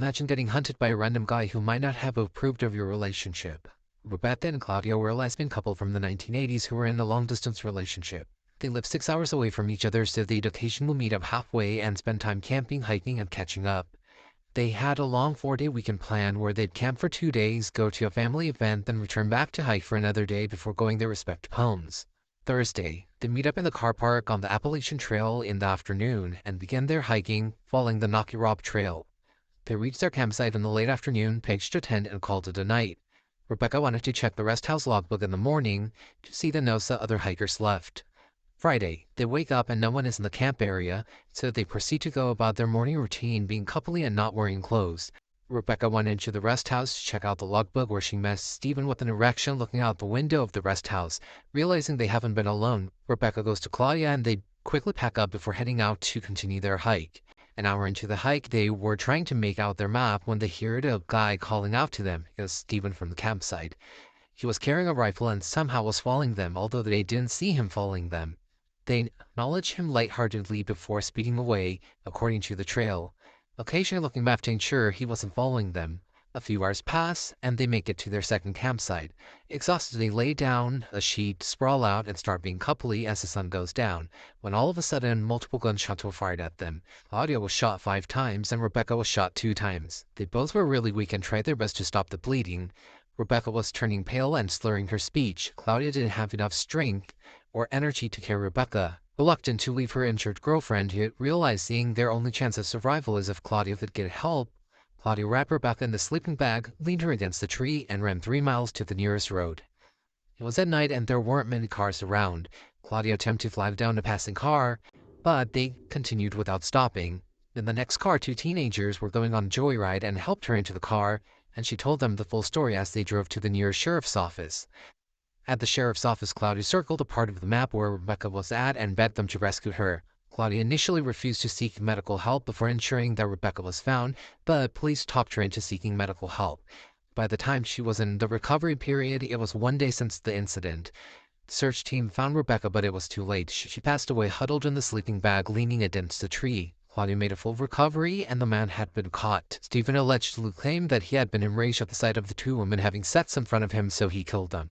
Imagine getting hunted by a random guy who might not have approved of your relationship. Rebecca and Claudia were a lesbian couple from the 1980s who were in a long-distance relationship. They lived 6 hours away from each other, so they'd occasionally meet up halfway and spend time camping, hiking, and catching up. They had a long 4-day weekend plan where they'd camp for 2 days, go to a family event, then return back to hike for another day before going their respective homes. Thursday, they meet up in the car park on the Appalachian Trail in the afternoon and begin their hiking, following the Nakirob Trail. They reached their campsite in the late afternoon, pitched a tent, and called it a night. Rebecca wanted to check the rest house logbook in the morning to see the notes that other hikers left. Friday, they wake up and no one is in the camp area, so they proceed to go about their morning routine, being coupley and not wearing clothes. Rebecca went into the rest house to check out the logbook, where she met Stephen with an erection looking out the window of the rest house. Realizing they haven't been alone, Rebecca goes to Claudia and they quickly pack up before heading out to continue their hike. An hour into the hike, they were trying to make out their map when they heard a guy calling out to them. It was Stephen from the campsite. He was carrying a rifle and somehow was following them, although they didn't see him following them. They acknowledged him lightheartedly before speeding away, according to the trail, occasionally looking back to ensure he wasn't following them. A few hours pass, and they make it to their second campsite. Exhausted, they lay down a sheet, sprawl out, and start being coupley as the sun goes down, when all of a sudden, multiple gunshots were fired at them. Claudia was shot 5 times, and Rebecca was shot 2 times. They both were really weak and tried their best to stop the bleeding. Rebecca was turning pale and slurring her speech. Claudia didn't have enough strength or energy to carry Rebecca. Reluctant to leave her injured girlfriend, yet realizing their only chance of survival is if Claudia could get help, Claudia wrapped Rebecca in the sleeping bag, leaned her against the tree, and ran 3 miles to the nearest road. It was at night and there weren't many cars around. Claudia attempted to flag down a passing car, but they continued without stopping. In the next car, 2 teenagers were going on a joyride and helped her into the car, and she told them the full story as they drove to the nearest sheriff's office. At the sheriff's office, Claudia circled a part of the map where Rebecca was at and begged them to rescue her. Claudia initially refused to seek medical help before ensuring that Rebecca was found, but police talked her into seeking medical help. By the time she was in the recovery period, it was 1 day since the incident. The search team found Rebecca, but it was too late. She passed away huddled in the sleeping bag, leaning against the tree. Claudia made a full recovery, and the man had been caught. Stephen allegedly claimed that he had been enraged at the sight of the 2 women having sex in front of him, so he killed them.